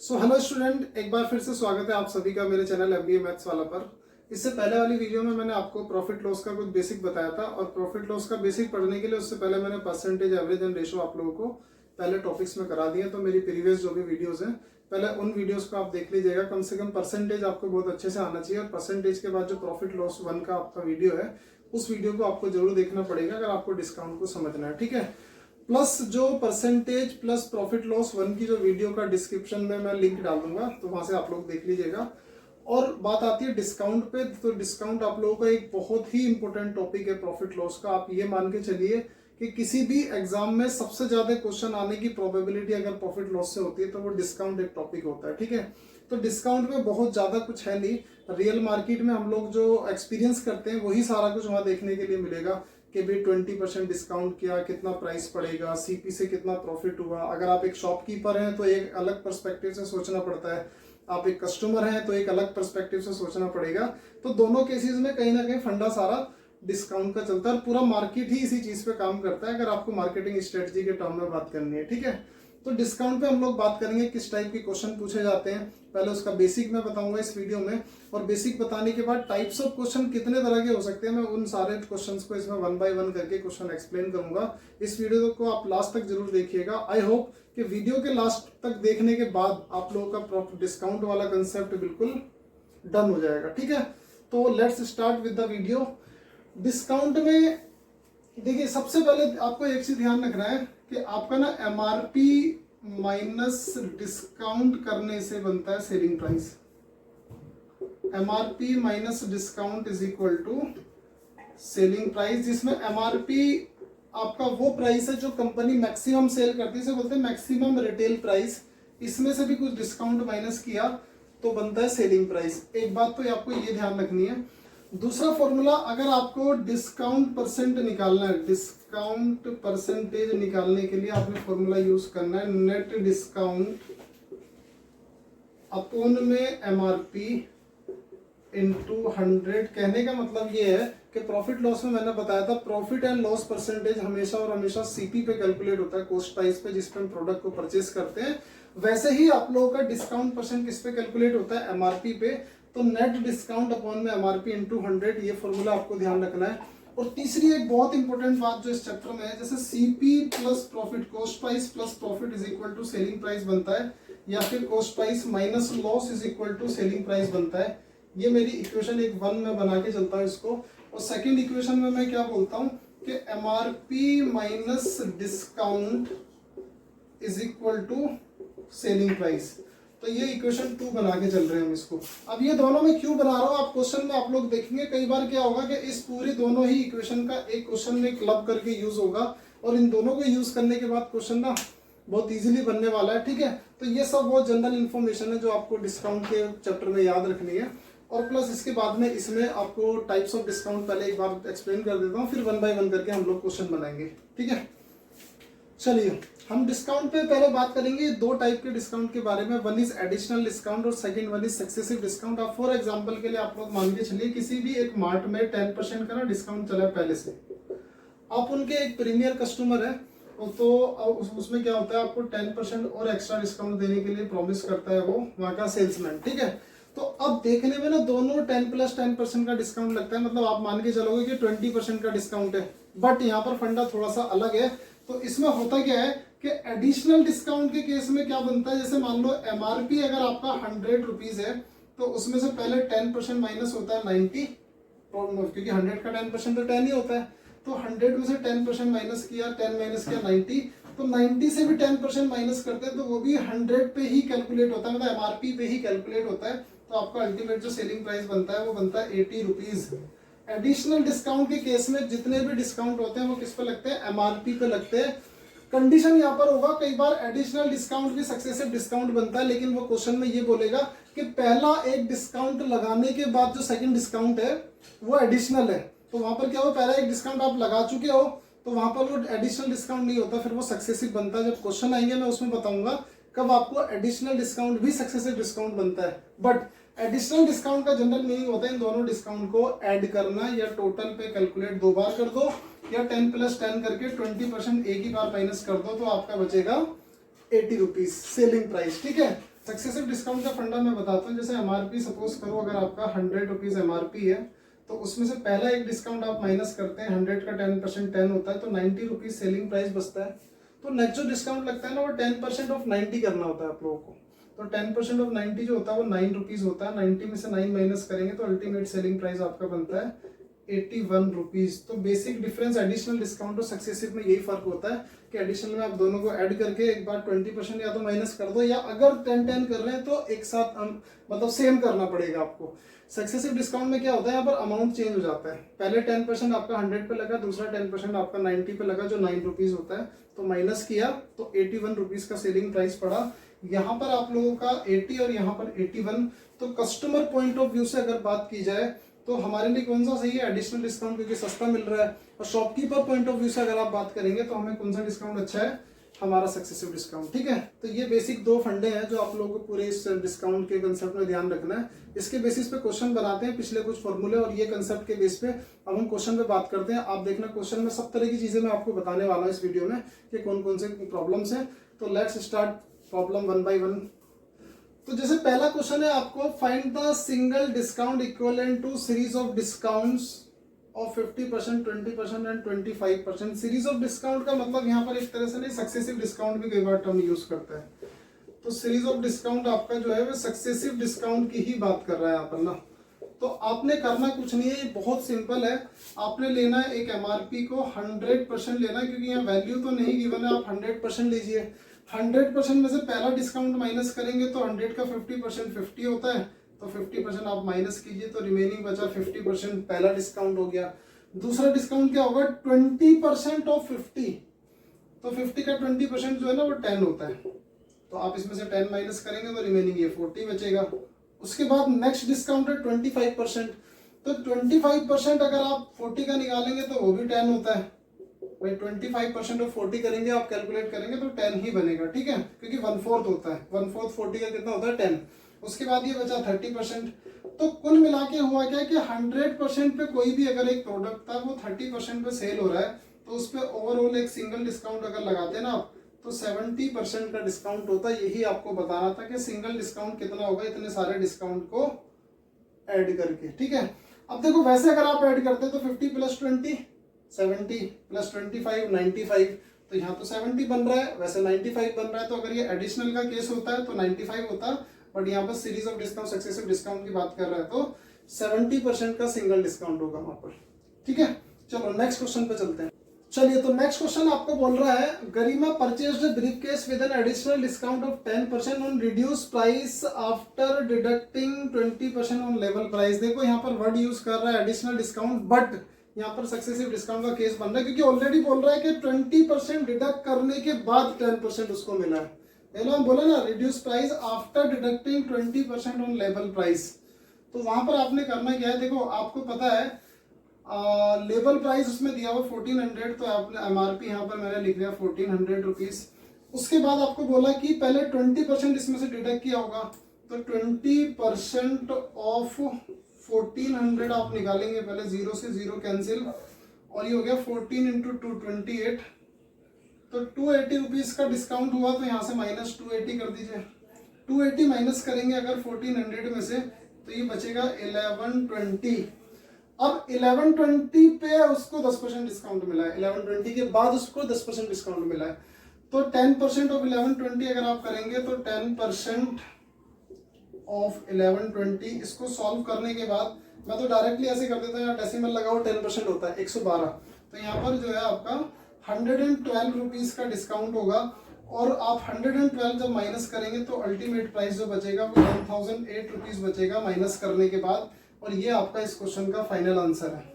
So hello student, एक बार फिर से स्वागत है आप सभी का मेरे चैनल एमबीए मैथ्स वाला पर। इससे पहले वाली वीडियो में मैंने आपको प्रॉफिट लॉस का कुछ बेसिक बताया था और प्रॉफिट लॉस का बेसिक पढ़ने के लिए उससे पहले मैंने परसेंटेज, एवरेज एंड रेशो आप लोगों को पहले टॉपिक्स में करा दिए। तो मेरी प्रीवियस जो भी वीडियोज हैं पहले उन वीडियोज को आप देख लीजिएगा। कम से कम परसेंटेज आपको बहुत अच्छे से आना चाहिए और परसेंटेज के बाद जो प्रॉफिट लॉस 1 का आपका वीडियो है उस वीडियो को आपको जरूर देखना पड़ेगा अगर आपको डिस्काउंट को समझना है, ठीक है। प्लस जो परसेंटेज प्लस प्रॉफिट लॉस 1 की जो वीडियो का डिस्क्रिप्शन में मैं लिंक डाल दूंगा, तो वहां से आप लोग देख लीजिएगा। और बात आती है डिस्काउंट पे, तो डिस्काउंट आप लोगों का एक बहुत ही इंपॉर्टेंट टॉपिक है प्रॉफिट लॉस का। आप ये मान के चलिए कि किसी भी एग्जाम में सबसे ज्यादा क्वेश्चन आने की प्रोबेबिलिटी अगर प्रॉफिट लॉस से होती है तो वो डिस्काउंट एक टॉपिक होता है, ठीक है। तो डिस्काउंट में बहुत ज्यादा कुछ है नहीं, रियल मार्केट में हम लोग जो एक्सपीरियंस करते हैं वही सारा कुछ वहां देखने के लिए मिलेगा कि भाई 20% डिस्काउंट किया, कितना प्राइस पड़ेगा, सीपी से कितना प्रॉफिट हुआ। अगर आप एक शॉपकीपर हैं तो एक अलग पर्सपेक्टिव से सोचना पड़ता है, आप एक कस्टमर हैं तो एक अलग पर्सपेक्टिव से सोचना पड़ेगा। तो दोनों केसेस में कहीं ना कहीं फंडा सारा डिस्काउंट का चलता है और पूरा मार्केट ही इसी चीज पे काम करता है अगर आपको मार्केटिंग स्ट्रेटजी के टर्म में बात करनी है, ठीक है। तो डिस्काउंट पे हम लोग बात करेंगे किस टाइप के क्वेश्चन पूछे जाते हैं, पहले उसका बेसिक मैं बताऊंगा इस वीडियो में। और बेसिक बताने के बाद टाइप्स ऑफ क्वेश्चन कितने तरह के हो सकते हैं मैं उन सारे क्वेश्चंस को इसमें 1 बाय 1 करके क्वेश्चन एक्सप्लेन करूंगा। इस वीडियो को आप लास्ट तक जरूर देखिएगा। आई होप कि वीडियो के लास्ट तक देखने के बाद आप लोगों का डिस्काउंट वाला कंसेप्ट बिल्कुल डन हो जाएगा, ठीक है। तो let's start with the video. Discount में देखिए सबसे पहले आपको एक चीज ध्यान रखना है कि आपका ना एमआरपी माइनस डिस्काउंट करने से बनता है selling price. MRP minus discount is equal to selling price, जिसमें एमआरपी आपका वो प्राइस है जो कंपनी मैक्सिमम सेल करती है, इसे बोलते हैं मैक्सिमम रिटेल प्राइस। इसमें से भी कुछ डिस्काउंट माइनस किया तो बनता है सेलिंग प्राइस। एक बात तो आपको ये ध्यान रखनी है। दूसरा फॉर्मूला, अगर आपको डिस्काउंट परसेंट निकालना है, डिस्काउंट परसेंटेज निकालने के लिए आपने फॉर्मूला यूज करना है नेट डिस्काउंट अपॉन में एमआरपी इंटू 100। कहने का मतलब ये है कि प्रॉफिट लॉस में मैंने बताया था प्रॉफिट एंड लॉस परसेंटेज हमेशा और हमेशा सीपी पे कैलकुलेट होता है, कॉस्ट प्राइस पे जिस पे हम प्रोडक्ट को परचेस करते हैं। वैसे ही आप लोगों का डिस्काउंट परसेंट किस पे कैलकुलेट होता है, एमआरपी पे। तो नेट डिस्काउंट अपॉन में एमआरपी इंटू 100, ये फॉर्मूला आपको ध्यान रखना है। और तीसरी एक बहुत इंपॉर्टेंट बात जो इस चैप्टर में है, जैसे CP plus profit, cost price plus profit is equal to selling price बनता है, या फिर cost price minus loss is equal to selling price बनता है। ये मेरी इक्वेशन एक 1 में बना के चलता हूँ इसको। और सेकंड इक्वेशन में मैं क्या बोलता हूँ कि MRP minus discount is equal to selling price. तो ये इक्वेशन 2 बना के चल रहे हैं हम इसको। अब ये दोनों में क्यों बना रहा हूँ, आप क्वेश्चन में आप लोग देखेंगे कई बार क्या होगा कि इस पूरी दोनों ही इक्वेशन का एक क्वेश्चन में क्लब करके यूज होगा और इन दोनों को यूज करने के बाद क्वेश्चन ना बहुत इजीली बनने वाला है, ठीक है। तो ये सब बहुत जनरल इन्फॉर्मेशन है जो आपको डिस्काउंट के चैप्टर में याद रखनी है। और प्लस इसके बाद में इसमें आपको टाइप्स ऑफ डिस्काउंट पहले एक बार एक्सप्लेन कर देता हूँ, फिर 1 बाय 1 करके हम लोग क्वेश्चन बनाएंगे, ठीक है। चलिए हम डिस्काउंट पे पहले बात करेंगे। 2 टाइप के डिस्काउंट के बारे में, 1 इज एडिशनल डिस्काउंट और सेकंड 1 इज सक्सेसिव डिस्काउंट। आप फॉर एग्जांपल के लिए आप लोग मान के चलिए किसी भी एक मार्ट में 10% का ना डिस्काउंट चला है पहले से, आप उनके एक प्रीमियर कस्टमर है, तो उसमें क्या होता है आपको 10% और एक्स्ट्रा डिस्काउंट देने के लिए प्रॉमिस करता है वो वहां का सेल्समैन, ठीक है। तो अब देखने में ना दोनों 10 + 10% का डिस्काउंट लगता है, मतलब आप मान के चलोगे कि 20% का डिस्काउंट है। बट यहाँ पर फंडा थोड़ा सा अलग है। तो इसमें होता क्या है कि एडिशनल डिस्काउंट के केस में क्या बनता है, जैसे मान लो एमआरपी अगर आपका 100 रुपीज है तो उसमें से पहले 10% माइनस होता है 90, क्योंकि 100 का 10% तो 10 ही होता है। तो 100 में से 10% माइनस किया, 10 माइनस किया 90, तो 90 से भी 10% माइनस करते हैं तो वो भी 100 पे ही कैलकुलेट होता है, मतलब एमआरपी पे ही कैलकुलेट होता है। तो आपका अल्टीमेट जो सेलिंग प्राइस बनता है वो बनता है 80 रुपीज। एडिशनल डिस्काउंट के केस में जितने भी डिस्काउंट होते हैं वो किस पे लगते हैं, एमआरपी पे लगते हैं। कंडीशन यहाँ पर होगा, कई बार एडिशनल डिस्काउंट भी सक्सेसिव डिस्काउंट बनता है, लेकिन वो क्वेश्चन में ये बोलेगा कि पहला एक डिस्काउंट लगाने के बाद जो सेकंड डिस्काउंट है वो एडिशनल है। तो वहां पर क्या हो, पहला एक डिस्काउंट आप लगा चुके हो तो वहां पर वो एडिशनल डिस्काउंट नहीं होता, फिर वो सक्सेसिव बनता है। जब क्वेश्चन आएंगे मैं उसमें बताऊंगा कब आपको एडिशनल डिस्काउंट भी सक्सेसिव डिस्काउंट बनता है। बट एडिशनल डिस्काउंट का जनरल मीनिंग होता है इन दोनों डिस्काउंट को ऐड करना, या टोटल पे कैलकुलेट 2 बार कर दो, या 10 + 10 करके 20% एक ही बार माइनस कर दो, तो आपका बचेगा 80 रुपीज सेलिंग प्राइस, ठीक है। सक्सेसिव डिस्काउंट का फंडा मैं बताता हूँ। जैसे एमआरपी सपोज करो अगर आपका 100 रुपीज एमआरपी है, तो उसमें से पहला एक डिस्काउंट आप माइनस करते हैं, 100 का 10% 10 होता है, तो 90 रुपीज सेलिंग प्राइस बचता है। तो नेक्स्ट जो डिस्काउंट लगता है ना, वो 10% ऑफ 90 करना होता है आप लोगों को। तो 10% ऑफ 90 जो होता है वो 9 रुपीज होता है। 90 में से 9 माइनस करेंगे तो अल्टीमेट सेलिंग प्राइस आपका बनता है 81 रुपीज। तो बेसिक डिफरेंस एडिशनल डिस्काउंट और सक्सेसिव में यही फर्क होता है कि एडिशनल में आप दोनों को ऐड करके एक बार 20% या तो माइनस कर दो, या अगर 10-10 कर रहे हैं तो एक साथ मतलब सेम करना पड़ेगा आपको। सक्सेसिव डिस्काउंट में क्या होता है, यहाँ पर अमाउंट चेंज हो जाता है। पहले 10% आपका 100 पे लगा, दूसरा 10% आपका 90 पे लगा जो 9 रुपीज होता है, तो माइनस किया तो 81 रुपीज का सेलिंग प्राइस पड़ा। यहाँ पर आप लोगों का 80 और यहाँ पर 81। तो कस्टमर पॉइंट ऑफ व्यू से अगर बात की जाए तो हमारे लिए कौन सा सही है, एडिशनल डिस्काउंट, क्योंकि सस्ता मिल रहा है। और शॉपकीपर पॉइंट ऑफ व्यू से अगर आप बात करेंगे तो हमें कौन सा डिस्काउंट अच्छा है, हमारा सक्सेसिव डिस्काउंट। ठीक है, तो ये बेसिक दो फंडे हैं जो आप लोगों को पूरे इस डिस्काउंट के कंसेप्ट में ध्यान रखना है। इसके बेसिस पे क्वेश्चन बनाते हैं, पिछले कुछ फॉर्मूले और ये कंसेप्ट के बेस पे अब हम क्वेश्चन पे बात करते हैं। आप देखना क्वेश्चन में सब तरह की चीजें मैं आपको बताने वाला हूँ इस वीडियो में कि कौन कौन से प्रॉब्लम्स हैं। तो लेट्स स्टार्ट प्रॉब्लम 1 बाय 1। तो जैसे पहला क्वेश्चन है आपको, find the single discount equivalent to series of discounts of 50%, 20% and 25%। Series of discount का मतलब यहाँ पर एक तरह से नहीं, सक्सेसिव डिस्काउंट भी कई बार टर्म यूज करता है। तो सीरीज ऑफ डिस्काउंट आपका जो है वो सक्सेसिव डिस्काउंट की ही बात कर रहा है यहाँ पर ना। तो आपने करना कुछ नहीं है, ये बहुत सिंपल है। आपने लेना है एक एमआरपी को 100% लेना है, क्योंकि यहाँ वैल्यू तो नहीं गिवन है, आप 100% लीजिए। 100% में से पहला डिस्काउंट माइनस करेंगे तो 100 का 50% 50 होता है, तो 50% आप माइनस कीजिए तो रिमेनिंग बचा 50%, पहला डिस्काउंट हो गया। दूसरा डिस्काउंट क्या होगा, 20% ऑफ 50, तो 50 का 20% जो है ना वो 10 होता है, तो आप इसमें से 10 माइनस करेंगे तो रिमेनिंग ये 40 बचेगा। उसके बाद नेक्स्ट डिस्काउंट है 25%, तो 25% अगर आप 40 का निकालेंगे तो वो भी 10 होता है भाई। 25% ऑफ 40 करेंगे आप, कैलकुलेट करेंगे तो 10 ही बनेगा। ठीक है, क्योंकि 1/4 होता है, 1/4 40 का कितना होता है 10। उसके बाद ये बचा 30%। तो कुल मिला के हुआ क्या कि 100% पे कोई भी अगर एक प्रोडक्ट था वो 30% पे सेल हो रहा है, तो उस पर ओवरऑल एक सिंगल डिस्काउंट अगर लगाते हैं ना आप, तो 70% का डिस्काउंट होता है। यही आपको बताना था कि सिंगल डिस्काउंट कितना होगा इतने सारे डिस्काउंट को ऐड करके। ठीक है, अब देखो वैसे अगर आप ऐड करते तो 50 + 20 70 + 25 95, तो यहाँ तो 70 बन रहा है, वैसे 95 बन रहा है। तो अगर ये एडिशनल का केस होता है तो 95 होता, बट यहाँ पर series of discount successive discount की बात कर रहा है तो 70% का सिंगल डिस्काउंट होगा वहां पर। ठीक है, चलो नेक्स्ट क्वेश्चन पे चलते हैं। चलिए, तो नेक्स्ट क्वेश्चन आपको बोल रहा है, Garima purchased briefcase with an additional discount of 10% on reduce price after deducting 20% on level price. देखो यहाँ पर वर्ड यूज कर रहा है एडिशनल डिस्काउंट, बट यहाँ पर सक्सेसिव डिस्काउंट का केस बन रहा है, क्योंकि ऑलरेडी बोल रहा है कि 20% डिडक्ट करने के बाद 10% उसको मिला है। पहले हम बोला ना reduce price after deducting 20% on level price, तो वहां पर आपने करना क्या है, देखो आपको पता है लेवल प्राइस उसमें दिया हुआ 1400, तो आपने एमआरपी यहाँ पर मैंने लिख दिया 1400 रुपीज। उसके बाद आपको बोला कि पहले 20% इसमें से डिडक्ट किया होगा, तो 20% ऑफ 1400 आप निकालेंगे, पहले 0 से 0 कैंसिल, और ये हो गया 14 × 2 28, तो 280 रुपीज का डिस्काउंट हुआ, तो यहाँ से माइनस 280 कर दीजिए। 280 माइनस करेंगे अगर 1400 में से, तो ये बचेगा 1120। अब 1120 पे उसको 10% डिस्काउंट मिला है, 1120 के बाद उसको 10% डिस्काउंट मिला है, तो 10% ऑफ 1120 अगर आप करेंगे तो 10% ऑफ 1120, इसको सॉल्व करने के बाद मैं तो डायरेक्टली ऐसे कर देता हूँ, यहाँ डेसिमल लगाओ, 10% होता है 112, तो यहाँ पर जो है आपका 112 रुपीज का डिस्काउंट होगा, और आप 112 जब माइनस करेंगे तो अल्टीमेट प्राइस जो बचेगा वो 1008 रुपीज बचेगा माइनस करने के बाद, और ये आपका इस क्वेश्चन का फाइनल आंसर है।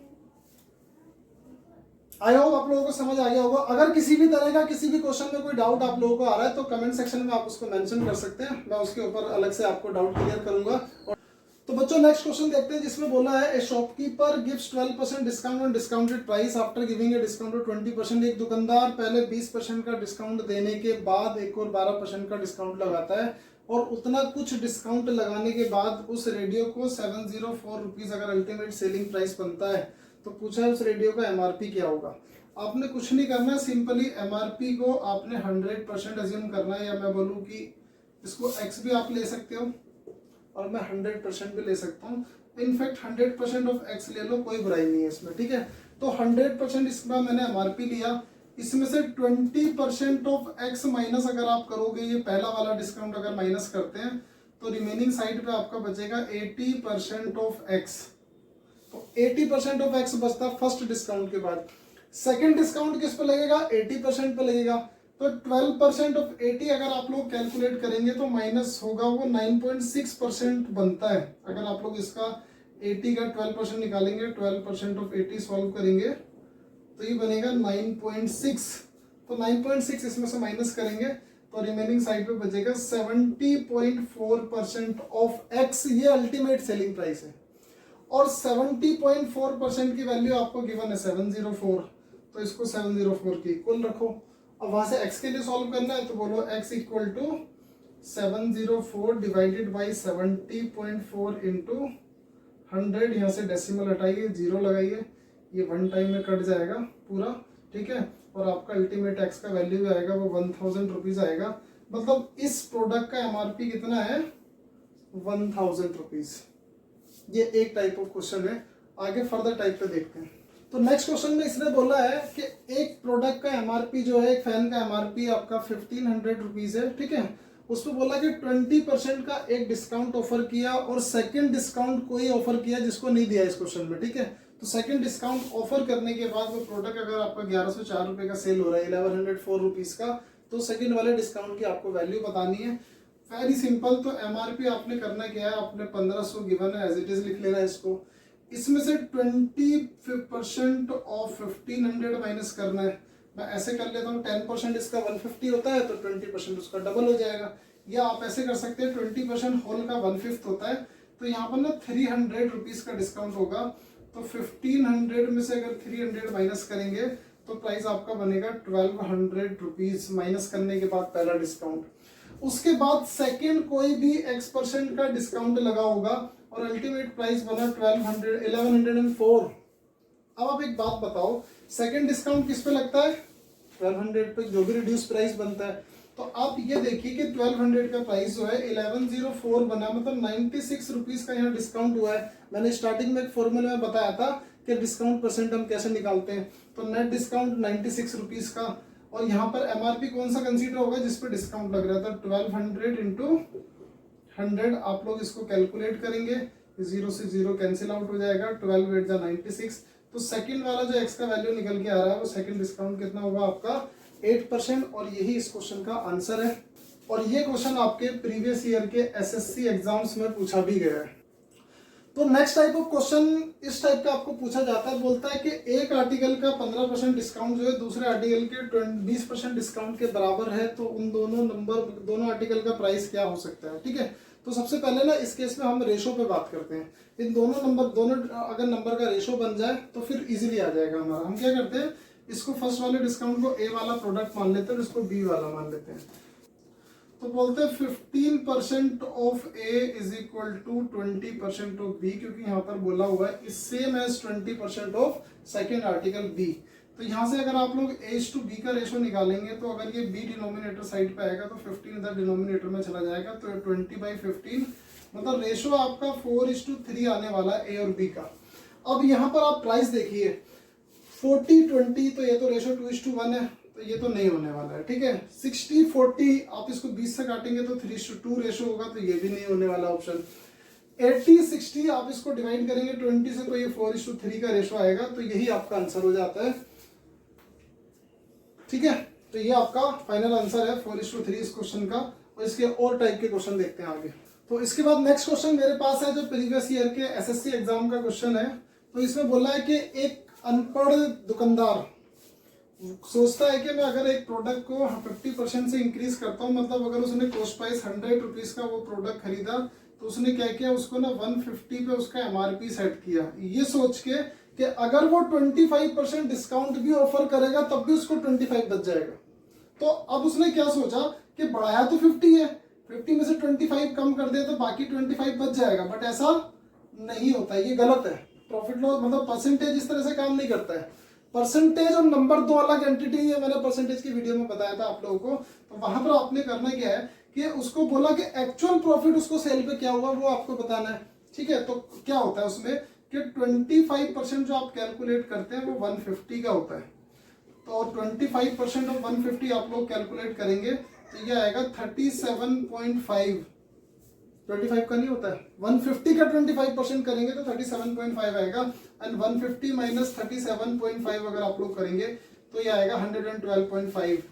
आई होप आप लोगों को समझ आ गया होगा। अगर किसी भी तरह का किसी भी क्वेश्चन में कोई डाउट आप लोगों को आ रहा है तो कमेंट सेक्शन में आप उसको मेंशन कर सकते हैं, मैं उसके ऊपर अलग से आपको डाउट क्लियर करूंगा। तो बच्चों नेक्स्ट क्वेश्चन देखते हैं, जिसमें बोला है ए shopkeeper gives 12% discount on discounted price after giving a discount of 20%। एक दुकानदार पहले 20% का डिस्काउंट देने के बाद एक और 12% का डिस्काउंट लगाता है, और उतना कुछ डिस्काउंट लगाने के बाद उस रेडियो को 704 रुपीज अगर अल्टीमेट सेलिंग प्राइस बनता है, तो पूछा है उस रेडियो का एमआरपी क्या होगा। आपने कुछ नहीं करना है, सिंपली एमआरपी को आपने 100% अज्यूम करना है, या मैं बोलूँ कि इसको x भी आप ले सकते हो और मैं 100% भी ले सकता हूँ। इनफैक्ट 100% ऑफ x ले लो, कोई बुराई नहीं है इसमें, ठीक है। तो 100% इसका मैंने MRP लिया, इसमें से 20% ऑफ x माइनस अगर आप करोगे, ये पहला वाला डिस्काउंट अगर माइनस करते हैं तो रिमेनिंग साइड पे आपका बचेगा 80% ऑफ x। तो 80% ऑफ x बचता फर्स्ट डिस्काउंट के बाद। सेकंड डिस्काउंट किस पे लगेगा? 80% पे लगेगा। तो 12% ऑफ 80 अगर आप लोग कैलकुलेट करेंगे तो माइनस होगा वो 9.6% बनता है। अगर आप लोग इसका 80 का 12% निकालेंगे, 12% ऑफ 80 सॉल्व करेंगे तो ये बनेगा 9.6। तो 9.6 इसमें से माइनस करेंगे तो रिमेनिंग साइड पे बचेगा 70.4% ऑफ x। ये अल्टीमेट सेलिंग प्राइस है और 70.4% की वैल्यू आपको गिवन है 704। तो इसको 704 की इक्वल रखो। अब वहां से x के लिए सॉल्व करना है तो बोलो x equal to 704 divided by 70.4 into 100। यहाँ से डेसिमल हटाइए, जीरो लगाइए, ये वन टाइम में कट जाएगा पूरा, ठीक है। और आपका अल्टीमेट x का वैल्यू भी आएगा वो 1000 रुपीज आएगा। मतलब इस प्रोडक्ट का MRP कितना है? 1000 रुपीज। ये एक टाइप ऑफ क्वेश्चन है। आगे फर्दर टाइप पे देखते हैं। तो नेक्स्ट क्वेश्चन में इसने बोला है कि एक प्रोडक्ट का MRP जो है, एक फैन का MRP आपका 1500 रुपीज है, ठीक है। उसमें बोला कि 20% का एक डिस्काउंट ऑफर किया और सेकंड डिस्काउंट कोई ऑफर किया जिसको नहीं दिया इस क्वेश्चन में, ठीक है। तो सेकंड डिस्काउंट ऑफर करने के बाद वो प्रोडक्ट अगर आपका 1104 रुपए का सेल हो रहा है, 1104 रुपीज का, तो सेकंड वाले डिस्काउंट की आपको वैल्यू बतानी है। Very simple. तो MRP आपने करना क्या है, आपने 1500 गिवन है, एज इट इज लिख लेना है इसको। इसमें से 20% ऑफ 1500 माइनस करना है। मैं ऐसे कर लेता हूँ, 10% इसका 150 होता है तो 20% उसका डबल हो जाएगा। या आप ऐसे कर सकते हैं 20% होल का 1/5 होता है। तो यहाँ पर ना 300 रुपीज का डिस्काउंट होगा। तो 1500 में से अगर 300 माइनस करेंगे तो प्राइस आपका बनेगा 1200 रुपीज, माइनस करने के बाद पहला डिस्काउंट। उसके बाद सेकेंड कोई भी x% का डिस्काउंट लगा होगा और अल्टीमेट प्राइस बना 1104। अब आप एक बात बताओ, सेकंड डिस्काउंट किस पे लगता है? 1200 पे, जो भी रिड्यूस प्राइस बनता है। तो आप ये देखिए कि 1200 का प्राइस जो है 1104 बना, मतलब 96 रुपीज का यहाँ डिस्काउंट हुआ है। मैंने स्टार्टिंग में एक फॉर्मूले में बताया था कि डिस्काउंट परसेंट हम कैसे निकालते हैं। तो नेट डिस्काउंट 96 रुपीज का, और यहाँ पर MRP कौन सा कंसीडर होगा जिसपे डिस्काउंट लग रहा था? 1200 इंटू 100। आप लोग इसको कैलकुलेट करेंगे, 0 से 0 कैंसिल आउट हो जाएगा, 12 8 जा 96। तो सेकंड वाला जो x का वैल्यू निकल के आ रहा है वो सेकंड डिस्काउंट कितना होगा आपका? 8%। और यही इस क्वेश्चन का आंसर है। और ये क्वेश्चन आपके प्रीवियस ईयर के SSC एग्जाम्स में पूछा भी गया है। तो नेक्स्ट टाइप ऑफ क्वेश्चन इस टाइप का आपको पूछा जाता है, बोलता है कि एक आर्टिकल का 15% डिस्काउंट जो है दूसरे आर्टिकल के 20% डिस्काउंट के बराबर है, तो उन दोनों आर्टिकल का प्राइस क्या हो सकता है, ठीक है। तो सबसे पहले ना इस केस में हम रेशो पे बात करते हैं। इन दोनों अगर नंबर का रेशो बन जाए तो फिर इजीली आ जाएगा हमारा। हम क्या करते हैं, इसको फर्स्ट वाले डिस्काउंट को A वाला प्रोडक्ट मान लेते हैं और इसको B वाला मान लेते हैं। तो बोलते हैं 15% of A is equal to 20% of B, क्योंकि यहाँ पर बोला हुआ है is same as 20% of second article B। तो यहाँ से अगर आप लोग A/B का रेशो निकालेंगे तो अगर ये B डिनोमिनेटर साइड पे आएगा तो 15 इधर डिनोमिनेटर में चला जाएगा, तो 20/15, मतलब रेशो आपका 4:3 आने वाला है A और B का। अब यहाँ पर आप प्राइस देखिए 40-20, तो ये तो रेशो 2:1 है, तो ये तो नहीं होने वाला है, ठीक है। 60-40 आप इसको 20 से काटेंगे तो 3:2 रेशो होगा, तो ये भी नहीं होने वाला ऑप्शन। 80-60 आप इसको डिवाइड करेंगे 20 से तो ये 4:3 का रेशो आएगा, तो यही आपका आंसर हो जाता है, ठीक है। तो ये आपका फाइनल आंसर है 4:3 इस क्वेश्चन का। और इसके और टाइप के क्वेश्चन देखते हैं आगे। तो इसके बाद नेक्स्ट क्वेश्चन मेरे पास है जो प्रीवियस ईयर के SSC एग्जाम का क्वेश्चन है। तो इसमें बोला है कि एक अनपढ़ दुकानदार सोचता है कि मैं अगर एक प्रोडक्ट को 50% से इंक्रीज करता हूँ, मतलब अगर उसने कॉस्ट प्राइस 100 रुपीज का वो प्रोडक्ट खरीदा तो उसने क्या किया, उसको ना 150 पे उसका MRP सेट किया, ये सोच के कि अगर वो 25% डिस्काउंट भी ऑफर करेगा तब भी उसको 25 बच जाएगा। तो अब उसने क्या सोचा कि बढ़ाया तो 50 है, 50 में से 25 कम कर दे तो बाकी 25 बच जाएगा, बट ऐसा नहीं होता, ये गलत है। प्रॉफिट लॉस मतलब परसेंटेज इस तरह से काम नहीं करता है। परसेंटेज और नंबर दो अलग एंटिटी है, मैंने परसेंटेज की वीडियो में बताया था आप लोगों को। तो वहां पर आपने करना क्या है कि उसको बोला कि एक्चुअल प्रॉफिट उसको सेल पे क्या हुआ वो आपको बताना है। ठीक है, तो क्या होता है उसमें कि 25% जो आप कैलकुलेट करते हैं वो 150 का होता है। तो 25% ऑफ 150 आप लोग कैलकुलेट करेंगे तो ये आएगा 37.5। 25 का नहीं होता है, 150 का 25% करेंगे तो 37.5 आएगा। एंड 150 माइनस 37.5 अगर आप लोग करेंगे तो ये आएगा 112.5।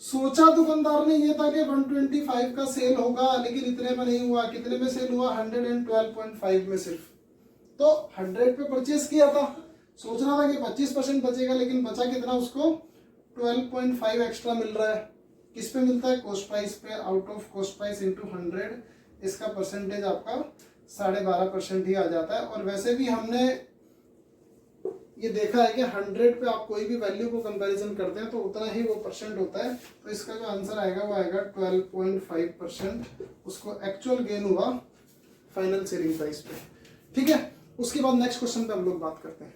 सोचा दुकानदार ने ये था कि 125 का सेल होगा, लेकिन इतने में नहीं हुआ। कितने में सेल हुआ? 112.5 में सिर्फ। तो 100 पे परचेस किया था, सोच रहा था कि 25% बचेगा, लेकिन बचा कितना उसको? 12.5 एक्स्ट्रा मिल रहा है। किस पे मिलता है? कॉस्ट प्राइस पे। Out of cost price into 100, इसका परसेंटेज आपका 12.5% ही आ जाता है। और वैसे भी हमने ये देखा है कि 100 पे आप कोई भी वैल्यू को कंपैरिजन करते हैं तो उतना ही वो परसेंट होता है। तो इसका जो आंसर आएगा वो आएगा 12.5%। उसको एक्चुअल गेन हुआ फाइनल सेलिंग प्राइस पे। ठीक है, उसके बाद नेक्स्ट क्वेश्चन पे हम लोग बात करते हैं।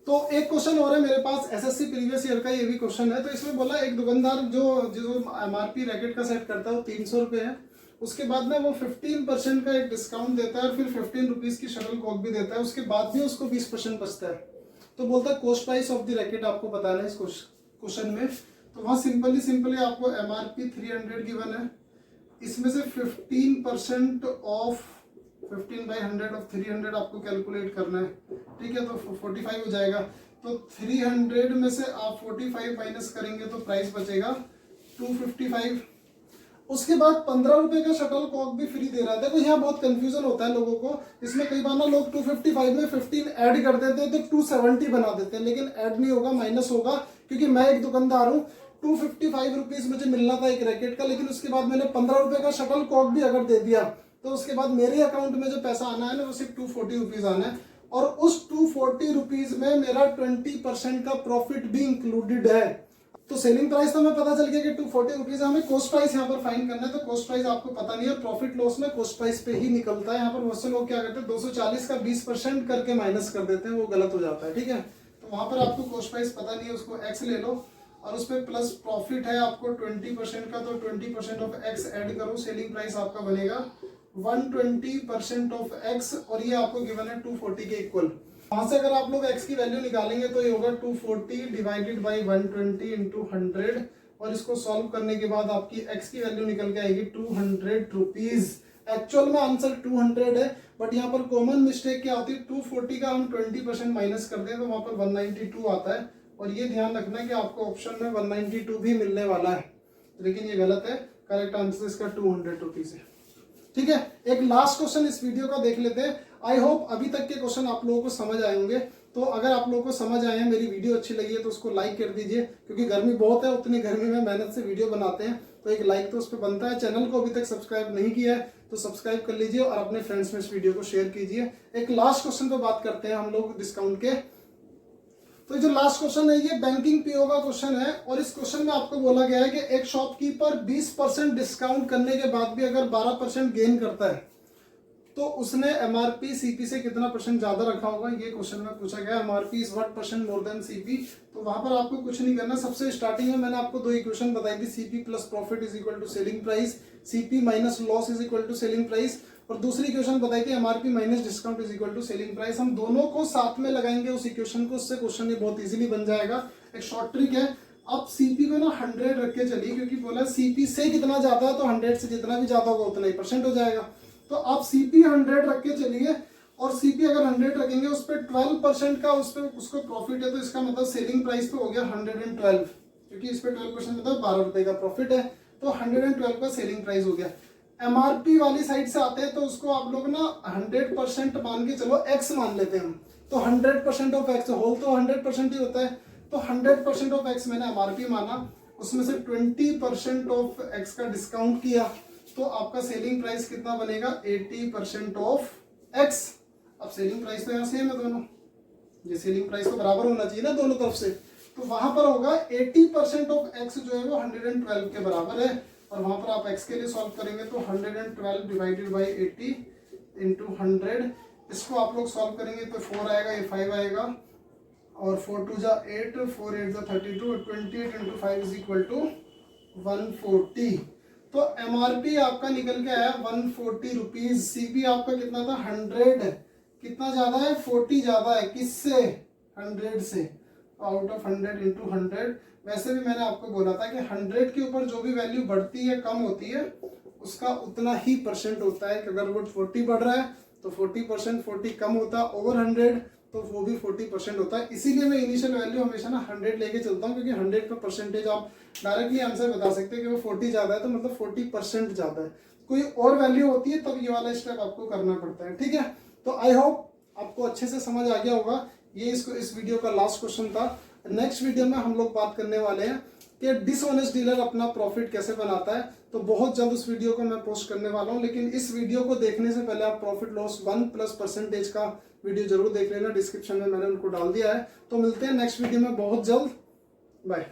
तो एक क्वेश्चन और है मेरे पास, एसएससी प्रीवियस ईयर का ये भी क्वेश्चन है। तो इसमें बोला एक दुकानदार जो एमआरपी रैकेट का सेट करता है वो 300 रुपये है। उसके बाद में वो 15% का एक डिस्काउंट देता है और फिर 15 रुपीज की शटल कॉक भी देता है। उसके बाद भी उसको 20% बचता है। तो बोलता है cost price of the racket आपको बताना है इस क्वेश्चन में। तो वहां सिंपली आपको एमआरपी 300 गिवन है, इसमें से 15% ऑफ 15/100 ऑफ 300 आपको कैलकुलेट करना है। ठीक है, तो 45 हो जाएगा। तो 300 में से आप 45 माइनस करेंगे तो प्राइस बचेगा 255। उसके बाद 15 रुपए का शटल कॉक भी फ्री दे रहा था। तो यहाँ बहुत कंफ्यूजन होता है लोगों को, इसमें कई बार ना लोग 255 में 15 ऐड कर देते हैं तो 270 बना देते हैं, लेकिन ऐड नहीं होगा, माइनस होगा। क्योंकि मैं एक दुकानदार हूँ, 255 रुपीज मुझे मिलना था एक रैकेट का, लेकिन उसके बाद मैंने 15 रुपए का शटल कॉक भी अगर दे दिया तो उसके बाद मेरे अकाउंट में जो पैसा आना है ना वो सिर्फ 240 रुपीज आना है। और उस 240 रुपीज में मेरा 20% का प्रॉफिट भी इंक्लूडेड है। तो सेलिंग प्राइस तो हमें पता चल गया कि 240 रुपीज। हमें कॉस्ट प्राइस यहाँ पर फाइंड करना है। तो कॉस्ट प्राइस आपको पता नहीं है, प्रॉफिट लॉस में कॉस्ट प्राइस पे ही निकलता है। यहाँ पर बहुत से लोग क्या करते हैं 240 का 20% करके माइनस कर देते हैं, वो गलत हो जाता है। ठीक है, तो वहां पर आपको कॉस्ट प्राइस पता नहीं है, उसको एक्स ले लो और उस पर प्लस प्रॉफिट है आपको 20% का, तो 20% ऑफ एक्स ऐड करो, सेलिंग प्राइस आपका बनेगा 120% ऑफ एक्स। और ये आपको गिवन है 240 के इक्वल। वहां से अगर आप लोग x की वैल्यू निकालेंगे तो ये होगा 240 डिवाइडेड बाई 120 इंटू 100। और इसको सॉल्व करने के बाद आपकी x की वैल्यू निकल के आएगी 200 रुपीज। एक्चुअल में आंसर 200 है, बट यहाँ पर कॉमन मिस्टेक क्या होती है, 240 का हम 20% माइनस करते हैं तो वहां पर 192 आता है। और ये ध्यान रखना कि आपको ऑप्शन में 192 भी मिलने वाला है, लेकिन ये गलत है। करेक्ट आंसर इसका 200 रुपीज है। ठीक है, एक लास्ट क्वेश्चन इस वीडियो का देख लेते हैं। आई होप अभी तक के क्वेश्चन आप लोगों को समझ आए होंगे। तो अगर आप लोगों को समझ आए हैं, मेरी वीडियो अच्छी लगी है तो उसको लाइक कर दीजिए, क्योंकि गर्मी बहुत है, उतनी गर्मी में मेहनत से वीडियो बनाते हैं तो एक लाइक तो उस पर बनता है। चैनल को अभी तक सब्सक्राइब नहीं किया है तो सब्सक्राइब कर लीजिए और अपने फ्रेंड्स में इस वीडियो को शेयर कीजिए। एक लास्ट क्वेश्चन पे बात करते हैं हम लोग डिस्काउंट के। तो जो लास्ट क्वेश्चन है ये बैंकिंग पीओ का क्वेश्चन है। और इस क्वेश्चन में आपको बोला गया है कि एक शॉपकीपर 20% डिस्काउंट करने के बाद भी अगर 12% गेन करता है तो उसने एमआरपी सीपी से कितना परसेंट ज्यादा रखा होगा, ये क्वेश्चन में पूछा गया। MRP is what percent more than CP. तो वहां पर आपको कुछ नहीं करना। सबसे स्टार्टिंग में मैंने आपको दो इक्वेशन बताई थी, CP plus profit is equal to selling price, CP minus loss is equal to selling price. और दूसरी इक्वेशन बताई थी MRP minus discount is equal to selling price. हम दोनों को साथ में लगाएंगे उस इक्वेशन को, उससे क्वेश्चन ये बहुत इजीली बन जाएगा। एक शॉर्ट ट्रिक है, अब सीपी को ना 100 रख के चलिए, क्योंकि बोला सीपी से कितना ज्यादा है तो 100 से जितना भी ज्यादा होगा उतना ही परसेंट हो जाएगा। तो आप सीपी 100 रख के चलिए, और सीपी अगर 100 रखेंगे उस पर 12% का उस पर उसको प्रॉफिट है, तो इसका मतलब सेलिंग प्राइस पे हो गया 112, क्योंकि इस पे 12% मतलब 12 रुपए का प्रॉफिट है, तो 112 का सेलिंग प्राइस हो गया। एमआरपी वाली साइड से आते हैं तो उसको आप लोग ना 100% मान के चलो, एक्स मान लेते हैं हम। तो 100% ऑफ एक्स होल तो 100% ही होता है, तो 100% ऑफ एक्स मैंने एमआरपी माना, उसमें से 20% ऑफ एक्स का डिस्काउंट किया, तो आपका सेलिंग प्राइस कितना बनेगा 80% ऑफ एक्स। अब सेलिंग प्राइस तो यहाँ सेम है दोनों, ये सेलिंग प्राइस तो बराबर होना चाहिए ना दोनों तरफ से। तो वहां पर होगा 80% ऑफ एक्स जो है वो 112 के बराबर है। और वहां पर आप एक्स के लिए सॉल्व करेंगे तो 112 डिवाइडेड बाई 80 इंटू 100। इसको आप लोग सॉल्व करेंगे तो 4 आएगा, ये 5 आएगा, और 4 2 जा 8, 4 8 जा 32, 28 इंटू 5 इज इक्वल टू 140। तो एमआरपी आपका निकल के आया 140 रुपीज, सीपी आपका कितना था 100, कितना ज्यादा है 40 ज्यादा है, किससे 100 से, आउट ऑफ 100 इंटू 100। वैसे भी मैंने आपको बोला था कि 100 के ऊपर जो भी वैल्यू बढ़ती है कम होती है उसका उतना ही परसेंट होता है कि अगर वो 40 बढ़ रहा है तो 40%, 40 कम होता है ओवर 100 तो वो भी 40% होता है। इसीलिए मैं इनिशियल वैल्यू हमेशा ना 100 लेके चलता हूँ, क्योंकि 100 पे परसेंटेज आप डायरेक्टली आंसर बता सकते हैं कि वो 40 ज्यादा है तो मतलब 40% ज्यादा है। कोई और वैल्यू होती है तब ये वाला स्टेप आपको करना पड़ता है, ठीक है। तो आई होप आपको अच्छे से समझ आ गया होगा। ये इस वीडियो का लास्ट क्वेश्चन था। नेक्स्ट वीडियो में हम लोग बात करने वाले हैं कि डिसऑनेस्ट डीलर अपना प्रॉफिट कैसे बनाता है। तो बहुत जल्द उस वीडियो को मैं पोस्ट करने वाला हूं, लेकिन इस वीडियो को देखने से पहले आप प्रॉफिट लॉस 1+ परसेंटेज का वीडियो जरूर देख लेना, डिस्क्रिप्शन में मैंने उनको डाल दिया है। तो मिलते हैं नेक्स्ट वीडियो में बहुत जल्द, बाय।